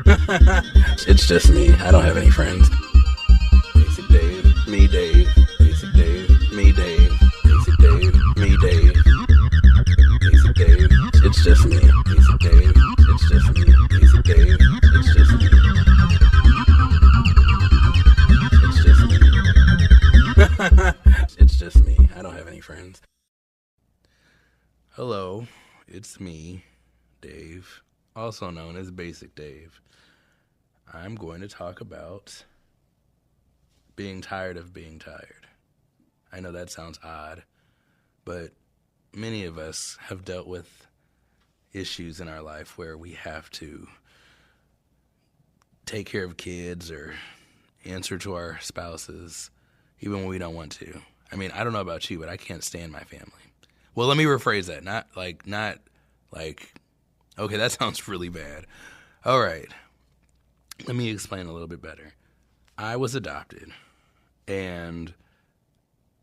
It's just me. I don't have any friends. Basic Dave, me Dave. Basic Dave, me Dave. Basic Dave, me Dave. Basic Dave, it's just me. Basic Dave, it's just me. Basic Dave, it's just me. It's just me. It's just me. I don't have any friends. Hello, it's me, Dave, also known as Basic Dave. I'm going to talk about being tired of being tired. I know that sounds odd, but many of us have dealt with issues in our life where we have to take care of kids or answer to our spouses, even when we don't want to. I mean, I don't know about you, but I can't stand my family. Well, let me rephrase that. Not like, okay, that sounds really bad. All right. Let me explain a little bit better. I was adopted, and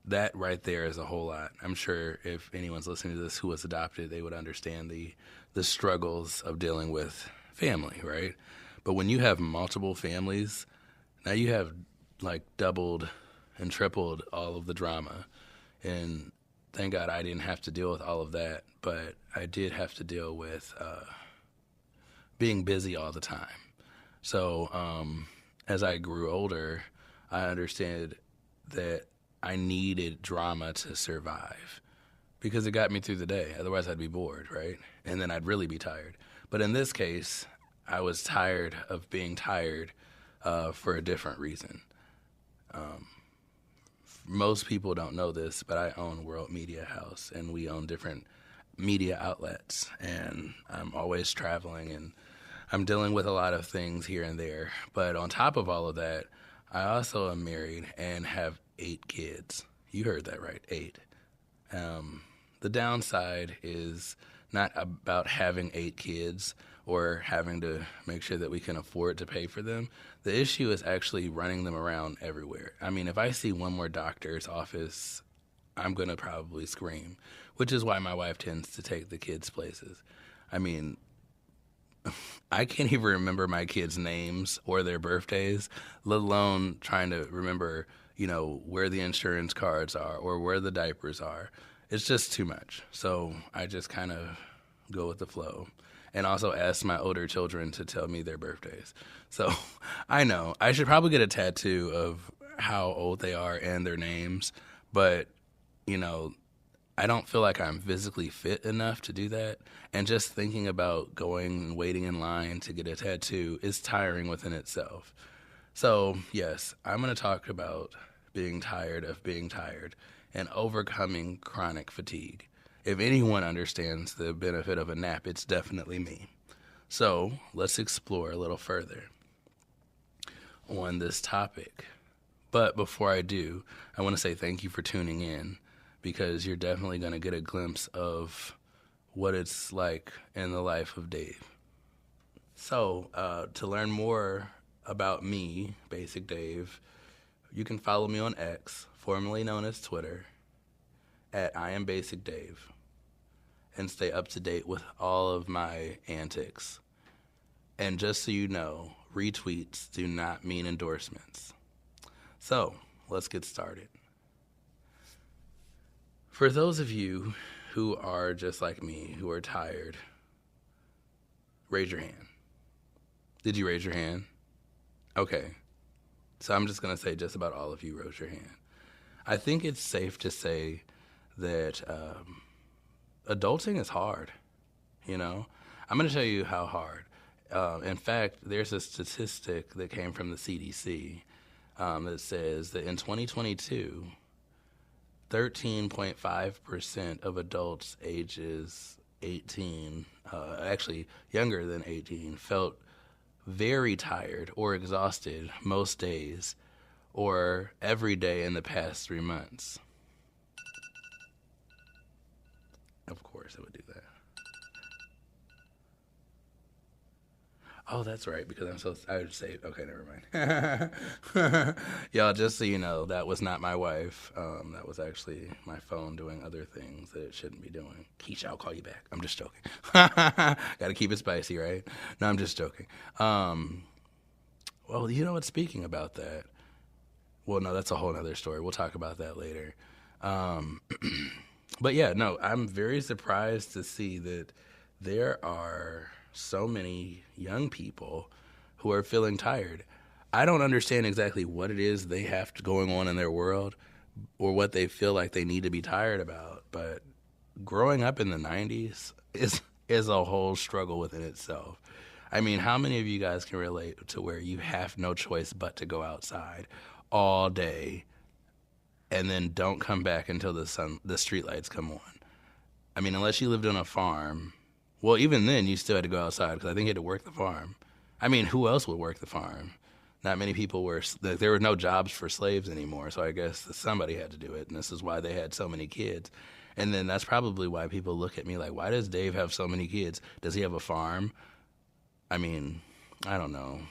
that right there is a whole lot. I'm sure if anyone's listening to this who was adopted, they would understand the struggles of dealing with family, right? But when you have multiple families, now you have like doubled and tripled all of the drama. And thank God I didn't have to deal with all of that, but I did have to deal with being busy all the time. So as I grew older, I understood that I needed drama to survive because it got me through the day. Otherwise, I'd be bored, right? And then I'd really be tired. But in this case, I was tired of being tired for a different reason. Most people don't know this, but I own World Media House, and we own different media outlets. And I'm always traveling, and I'm dealing with a lot of things here and there. But on top of all of that, I also am married and have 8 kids. You heard that right, 8. The downside is not about having 8 kids or having to make sure that we can afford to pay for them. The issue is actually running them around everywhere. I mean, if I see one more doctor's office, I'm going to probably scream, which is why my wife tends to take the kids' places. I mean, I can't even remember my kids' names or their birthdays, let alone trying to remember, where the insurance cards are or where the diapers are. It's just too much. So I just kind of go with the flow and also ask my older children to tell me their birthdays. So I know I should probably get a tattoo of how old they are and their names, but, I don't feel like I'm physically fit enough to do that. And just thinking about going and waiting in line to get a tattoo is tiring within itself. So, yes, I'm going to talk about being tired of being tired and overcoming chronic fatigue. If anyone understands the benefit of a nap, it's definitely me. So, let's explore a little further on this topic. But before I do, I want to say thank you for tuning in, because you're definitely going to get a glimpse of what it's like in the life of Dave. So, to learn more about me, Basic Dave, you can follow me on X, formerly known as Twitter, at IAmBasicDave, and stay up to date with all of my antics. And just so you know, retweets do not mean endorsements. So, let's get started. For those of you who are just like me, who are tired, raise your hand. Did you raise your hand? Okay. So I'm just going to say just about all of you raise your hand. I think it's safe to say that adulting is hard, I'm going to show you how hard. In fact, there's a statistic that came from the CDC that says that in 2022, 13.5% of adults ages 18, actually younger than 18, felt very tired or exhausted most days or every day in the past 3 months. Of course, it would do that. Oh, that's right, because I would say, okay, never mind. Y'all, just so you know, that was not my wife. That was actually my phone doing other things that it shouldn't be doing. Keisha, I'll call you back. I'm just joking. Got to keep it spicy, right? No, I'm just joking. Well, you know what, speaking about that, well, no, that's a whole other story. We'll talk about that later. But yeah, no, I'm very surprised to see that there are so many young people who are feeling tired. I don't understand exactly what it is they have going on in their world or what they feel like they need to be tired about, but growing up in the 90s is a whole struggle within itself. I mean, how many of you guys can relate to where you have no choice but to go outside all day and then don't come back until the streetlights come on? I mean, unless you lived on a farm, well, even then you still had to go outside because I think you had to work the farm. I mean, who else would work the farm? Not many people there were no jobs for slaves anymore, so I guess somebody had to do it, and this is why they had so many kids. And then that's probably why people look at me like, why does Dave have so many kids? Does he have a farm? I mean, I don't know.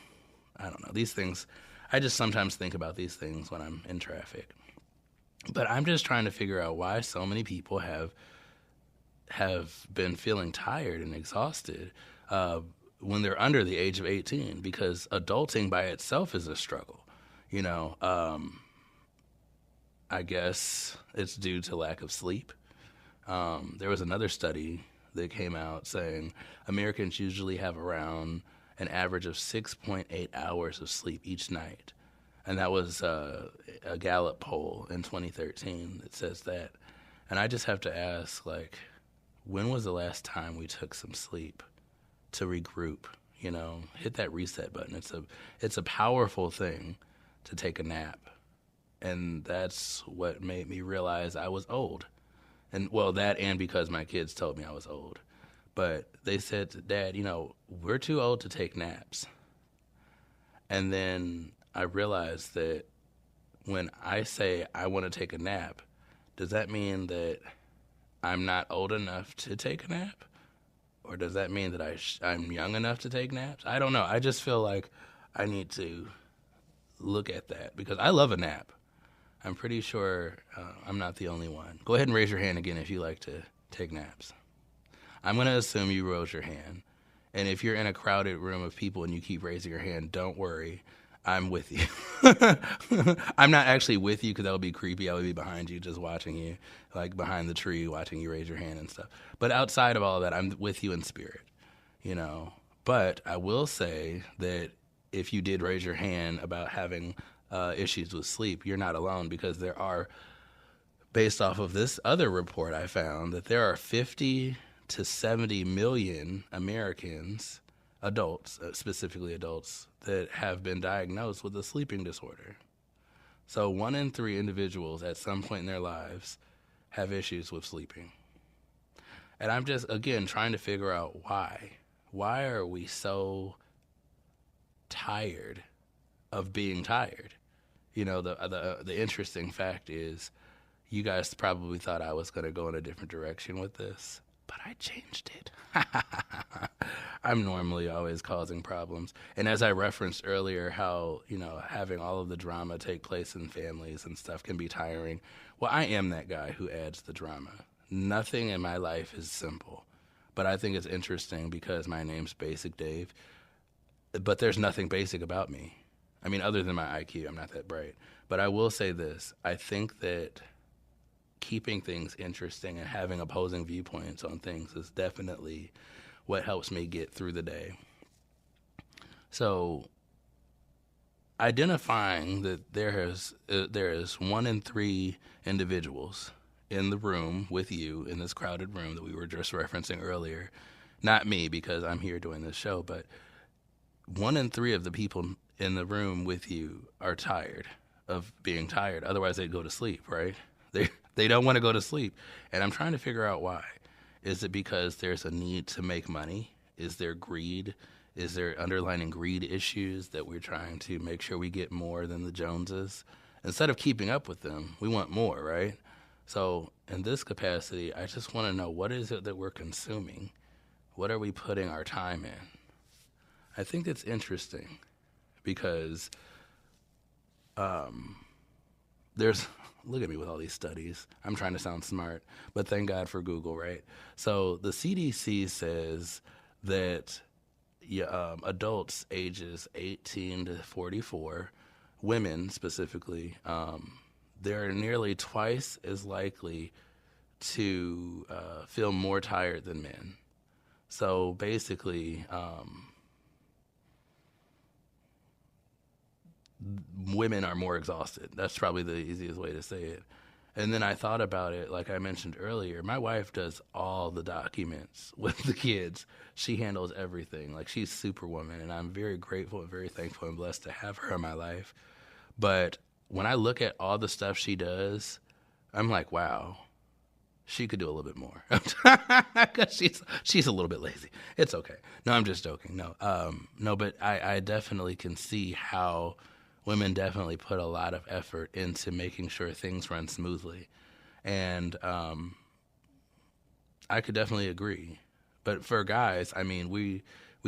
These things, I just sometimes think about these things when I'm in traffic. But I'm just trying to figure out why so many people have been feeling tired and exhausted when they're under the age of 18, because adulting by itself is a struggle. You know, I guess it's due to lack of sleep. There was another study that came out saying Americans usually have around an average of 6.8 hours of sleep each night. And that was a Gallup poll in 2013 that says that. And I just have to ask, like, when was the last time we took some sleep to regroup? You know, hit that reset button. It's a powerful thing to take a nap. And that's what made me realize I was old. And, well, that and because my kids told me I was old. But they said, Dad, you know, we're too old to take naps. And then I realized that when I say I want to take a nap, does that mean that I'm not old enough to take a nap? Or does that mean that I'm young enough to take naps? I don't know. I just feel like I need to look at that because I love a nap. I'm pretty sure I'm not the only one. Go ahead and raise your hand again if you like to take naps. I'm going to assume you rose your hand. And if you're in a crowded room of people and you keep raising your hand, don't worry. I'm with you. I'm not actually with you because that would be creepy. I would be behind you just watching you, like behind the tree, watching you raise your hand and stuff. But outside of all of that, I'm with you in spirit, you know. But I will say that if you did raise your hand about having issues with sleep, you're not alone because there are, based off of this other report I found, that there are 50 to 70 million Americans, adults, specifically adults, that have been diagnosed with a sleeping disorder. So 1 in 3 individuals at some point in their lives have issues with sleeping. And I'm just, again, trying to figure out why. Why are we so tired of being tired? You know, the interesting fact is you guys probably thought I was going to go in a different direction with this, but I changed it. I'm normally always causing problems. And as I referenced earlier, how, you know, having all of the drama take place in families and stuff can be tiring. Well, I am that guy who adds the drama. Nothing in my life is simple. But I think it's interesting because my name's Basic Dave, but there's nothing basic about me. I mean, other than my IQ, I'm not that bright. But I will say this. I think that keeping things interesting and having opposing viewpoints on things is definitely what helps me get through the day. So identifying that there is 1 in 3 individuals in the room with you in this crowded room that we were just referencing earlier, not me because I'm here doing this show, but 1 in 3 of the people in the room with you are tired of being tired. Otherwise they'd go to sleep, right? They don't want to go to sleep. And I'm trying to figure out why. Is it because there's a need to make money? Is there greed? Is there underlying greed issues that we're trying to make sure we get more than the Joneses? Instead of keeping up with them, we want more, right? So in this capacity, I just want to know, what is it that we're consuming? What are we putting our time in? I think it's interesting because there's, look at me with all these studies. I'm trying to sound smart, but thank God for Google, right? So the CDC says that adults ages 18 to 44, women specifically, they're nearly twice as likely to feel more tired than men. So basically, women are more exhausted. That's probably the easiest way to say it. And then I thought about it, like I mentioned earlier, my wife does all the documents with the kids. She handles everything. Like, she's Superwoman, and I'm very grateful and very thankful and blessed to have her in my life. But when I look at all the stuff she does, I'm like, wow, she could do a little bit more. Because she's a little bit lazy. It's okay. No, I'm just joking. No, but I definitely can see how women definitely put a lot of effort into making sure things run smoothly. And I could definitely agree. But for guys, I mean, we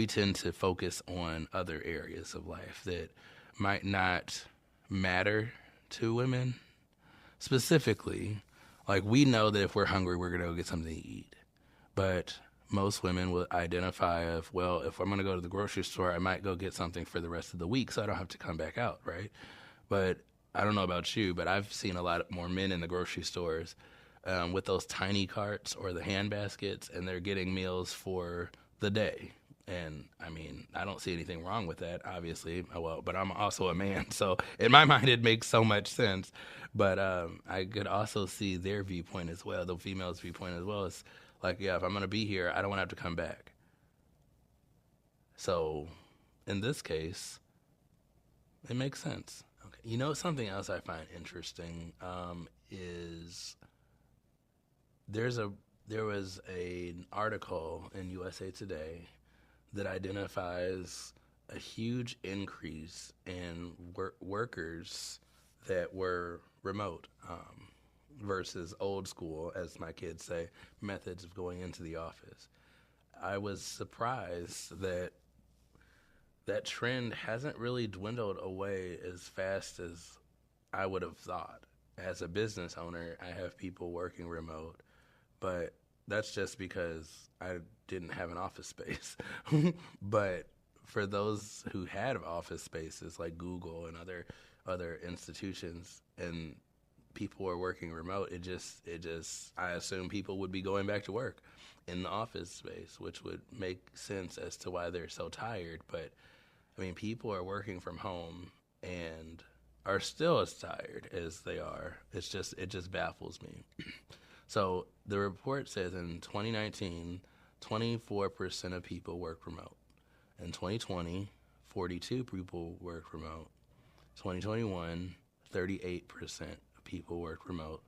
tend to focus on other areas of life that might not matter to women. Specifically, like, we know that if we're hungry, we're going to go get something to eat. But most women will identify of, well, if I'm going to go to the grocery store, I might go get something for the rest of the week so I don't have to come back out, right? But I don't know about you, but I've seen a lot more men in the grocery stores with those tiny carts or the hand baskets, and they're getting meals for the day. And, I mean, I don't see anything wrong with that, obviously. Well, but I'm also a man, so in my mind it makes so much sense. But I could also see their viewpoint as well, the female's viewpoint as well. It's like, yeah, if I'm going to be here, I don't want to have to come back. So in this case, it makes sense. Okay. You know, something else I find interesting is there was an article in USA Today that identifies a huge increase in workers that were remote versus old school, as my kids say, methods of going into the office. I was surprised that that trend hasn't really dwindled away as fast as I would have thought. As a business owner, I have people working remote, but that's just because I didn't have an office space. But for those who had office spaces like Google and other institutions, and people were working remote, it just I assume people would be going back to work in the office space, which would make sense as to why they're so tired. But I mean, people are working from home and are still as tired as they are. It just baffles me. So the report says in 2019, 24% of people worked remote. In 2020, 42 people worked remote. 2021, 38% of people worked remote.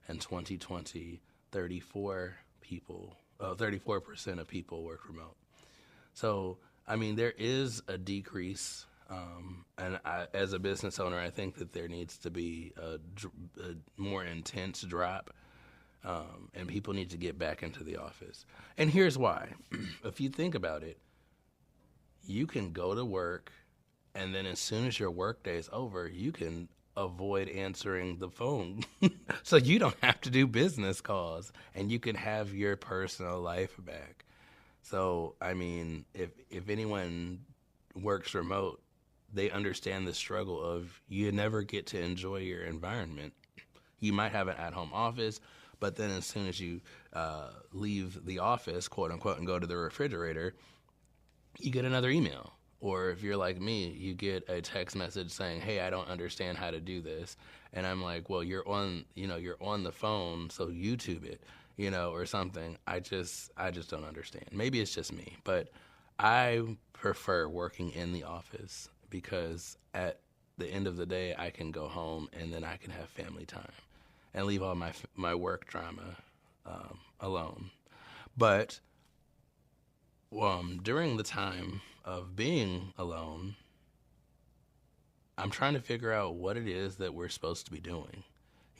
In 2020, 34% of people worked remote. So, I mean, there is a decrease, and as a business owner, I think that there needs to be a more intense drop. And people need to get back into the office. And here's why. If you think about it, you can go to work, and then as soon as your work day is over, you can avoid answering the phone. So you don't have to do business calls, and you can have your personal life back. So, I mean, if anyone works remote, they understand the struggle of you never get to enjoy your environment. You might have an at-home office, but then as soon as you leave the office, quote unquote, and go to the refrigerator, you get another email. Or if you're like me, you get a text message saying, hey, I don't understand how to do this. And I'm like, well, you're on the phone, so YouTube it, or something. I just don't understand. Maybe it's just me, but I prefer working in the office because at the end of the day, I can go home and then I can have family time and leave all my work drama alone. But during the time of being alone, I'm trying to figure out what it is that we're supposed to be doing.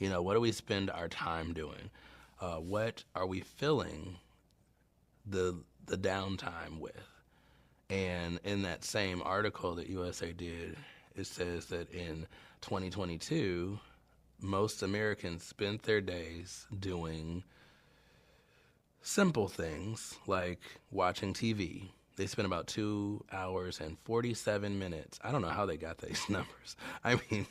What do we spend our time doing? What are we filling the downtime with? And in that same article that USA did, it says that in 2022, most Americans spent their days doing simple things like watching TV. They spent about 2 hours and 47 minutes. I don't know how they got these numbers. I mean,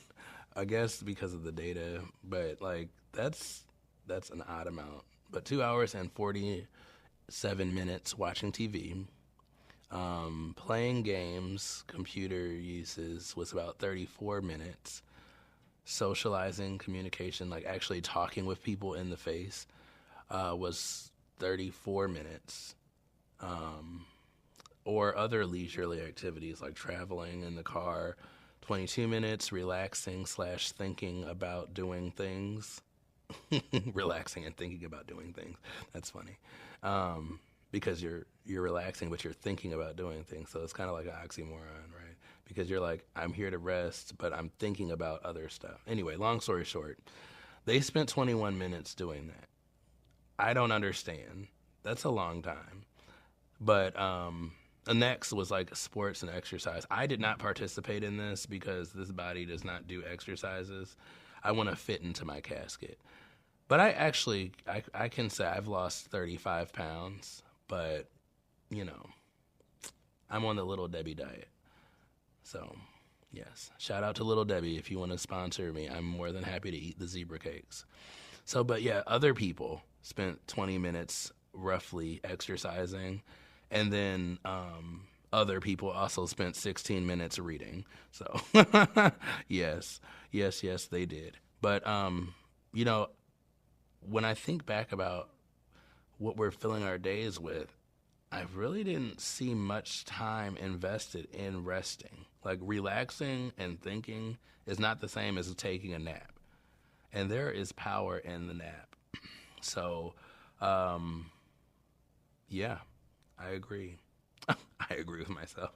I guess because of the data, but like that's an odd amount. But 2 hours and 47 minutes watching TV. Playing games, computer uses was about 34 minutes. Socializing, communication, like actually talking with people in the face, was 34 minutes. Or other leisurely activities like traveling in the car, 22 minutes, relaxing / thinking about doing things. Relaxing and thinking about doing things. That's funny. Because you're relaxing, but you're thinking about doing things. So it's kind of like an oxymoron, right? Because you're like, I'm here to rest, but I'm thinking about other stuff. Anyway, long story short, they spent 21 minutes doing that. I don't understand. That's a long time. But the next was like sports and exercise. I did not participate in this because this body does not do exercises. I want to fit into my casket. But I can say I've lost 35 pounds. But, you know, I'm on the Little Debbie diet. So, yes, shout out to Little Debbie if you want to sponsor me. I'm more than happy to eat the zebra cakes. So, but yeah, other people spent 20 minutes roughly exercising. And then other people also spent 16 minutes reading. So, yes, they did. But, you know, when I think back about what we're filling our days with, I really didn't see much time invested in resting. Like relaxing and thinking is not the same as taking a nap. And there is power in the nap. So, yeah, I agree. I agree with myself.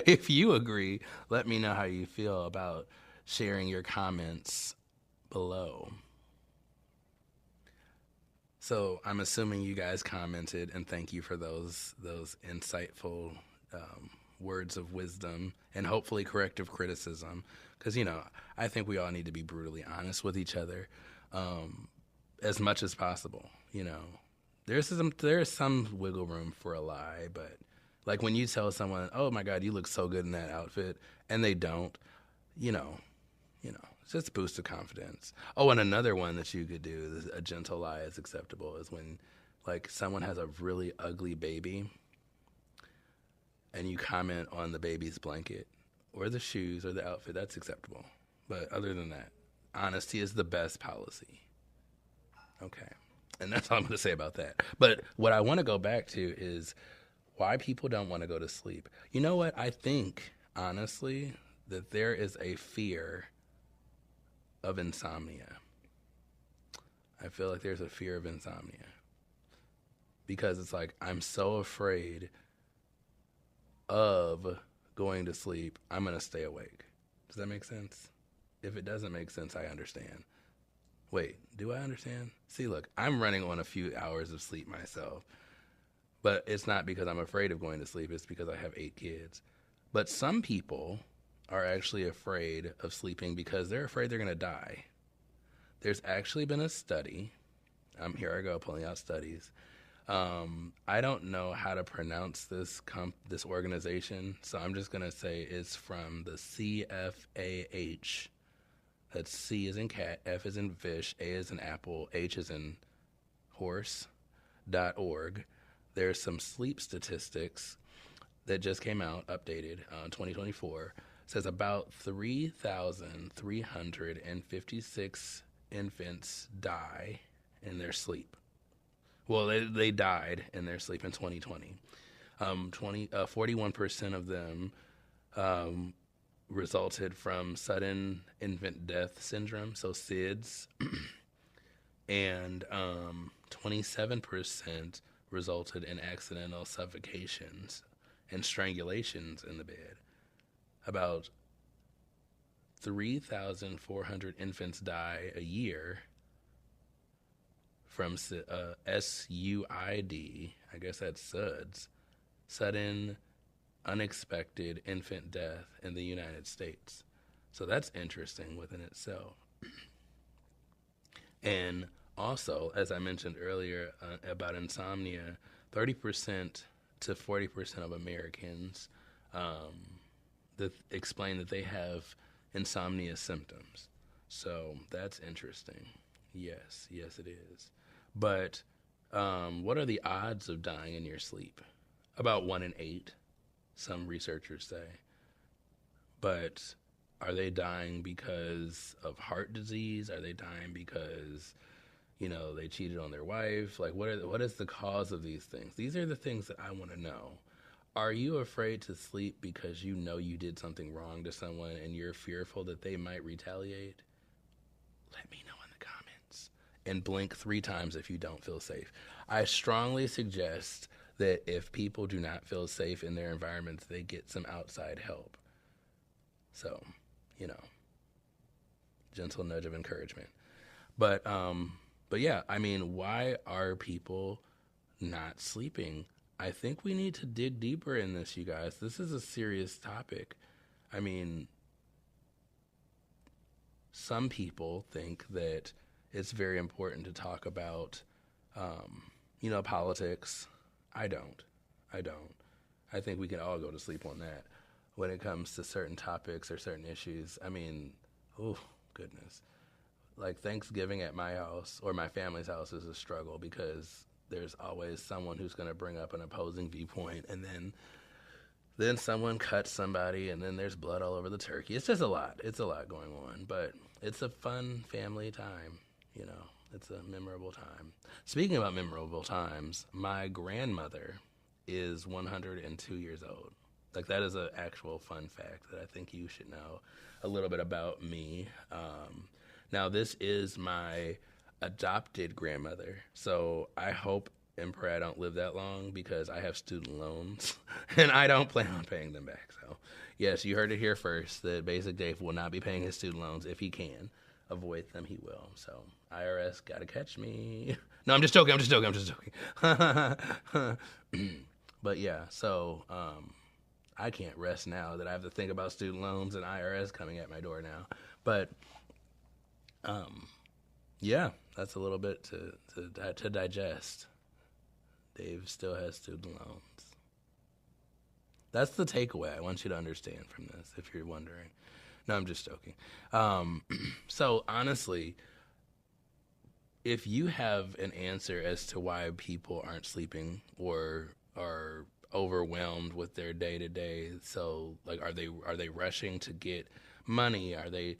If you agree, let me know how you feel about sharing your comments below. So I'm assuming you guys commented, and thank you for those insightful words of wisdom and hopefully corrective criticism. Because, you know, I think we all need to be brutally honest with each other as much as possible. You know, there's some wiggle room for a lie, but like when you tell someone, "Oh my God, you look so good in that outfit," and they don't, you know. Just boost the confidence. Oh, and another one that you could do, a gentle lie is acceptable, is when like someone has a really ugly baby and you comment on the baby's blanket or the shoes or the outfit, that's acceptable. But other than that, honesty is the best policy. Okay. And that's all I'm going to say about that. But what I want to go back to is why people don't want to go to sleep. You know what? I think, honestly, that there is a fear of insomnia. I feel like there's a fear of insomnia because it's like I'm so afraid of going to sleep, I'm going to stay awake. Does that make sense? If it doesn't make sense, I understand. Wait, do I understand? See, look, I'm running on a few hours of sleep myself, but it's not because I'm afraid of going to sleep. It's because I have 8 kids. But some people are actually afraid of sleeping because they're afraid they're going to die. There's actually been a study. Here I go, pulling out studies. I don't know how to pronounce this organization, so I'm just going to say it's from the CFAH. That's C as in cat, F as in fish, A as in apple, H as in horse.org. There's some sleep statistics that just came out, updated, 2024. Says about 3,356 infants die in their sleep. Well, they died in their sleep in 2020. 41% of them resulted from sudden infant death syndrome, so SIDS, and 27% resulted in accidental suffocations and strangulations in the bed. About 3,400 infants die a year from SUID, I guess that's SUDS, sudden unexpected infant death in the United States. So that's interesting within itself. And also, as I mentioned earlier about insomnia, 30% to 40% of Americans that explain that they have insomnia symptoms. So that's interesting. Yes, it is. But what are the odds of dying in your sleep? About 1 in 8, some researchers say. But are they dying because of heart disease? Are they dying because, they cheated on their wife? Like, what is the cause of these things? These are the things that I want to know. Are you afraid to sleep because you know you did something wrong to someone and you're fearful that they might retaliate? Let me know in the comments. And blink 3 times if you don't feel safe. I strongly suggest that if people do not feel safe in their environments, they get some outside help. So, gentle nudge of encouragement. But yeah, why are people not sleeping? I think we need to dig deeper in this, you guys. This is a serious topic. Some people think that it's very important to talk about, politics. I don't. I think we can all go to sleep on that. When it comes to certain topics or certain issues, oh, goodness. Like Thanksgiving at my house or my family's house is a struggle because there's always someone who's going to bring up an opposing viewpoint, and then someone cuts somebody, and then there's blood all over the turkey. It's just a lot. It's a lot going on, but it's a fun family time, It's a memorable time. Speaking about memorable times, my grandmother is 102 years old. Like, that is an actual fun fact that I think you should know a little bit about me. Now, this is my adopted grandmother, so I hope and pray I don't live that long because I have student loans, and I don't plan on paying them back. So, yes, you heard it here first, that Basic Dave will not be paying his student loans. If he can avoid them, he will. So, IRS, gotta catch me. No, I'm just joking. But, yeah, so I can't rest now that I have to think about student loans and IRS coming at my door now. But, yeah, that's a little bit to digest. Dave still has student loans. That's the takeaway I want you to understand from this, if you're wondering. No, I'm just joking. So, honestly, if you have an answer as to why people aren't sleeping or are overwhelmed with their day-to-day, so, like, are they rushing to get money? Are they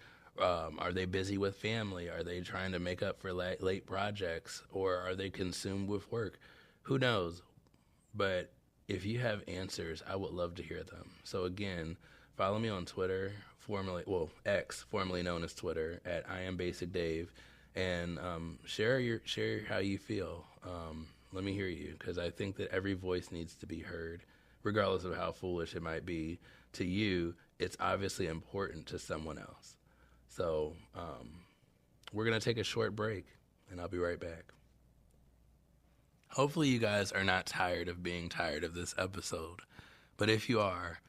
busy with family? Are they trying to make up for late projects? Or are they consumed with work? Who knows? But if you have answers, I would love to hear them. So again, follow me on Twitter, X, formerly known as Twitter, at IAmBasicDave, and share how you feel. Let me hear you, because I think that every voice needs to be heard, regardless of how foolish it might be to you. It's obviously important to someone else. So we're going to take a short break, and I'll be right back. Hopefully you guys are not tired of being tired of this episode. But if you are,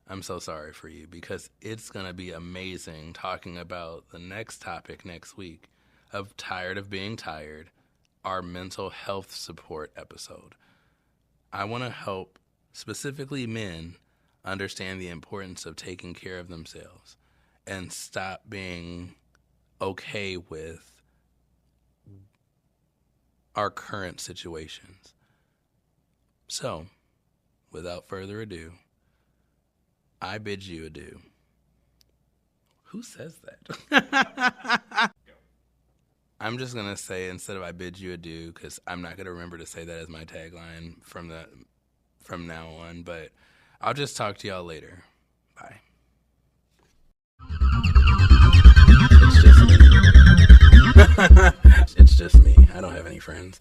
I'm so sorry for you, because it's going to be amazing talking about the next topic next week of Tired of Being Tired, our mental health support episode. I want to help specifically men understand the importance of taking care of themselves and stop being okay with our current situations. So, without further ado, I bid you adieu. Who says that? I'm just going to say, instead of I bid you adieu, because I'm not going to remember to say that as my tagline from now on, but I'll just talk to y'all later. Bye. It's just me. I don't have any friends.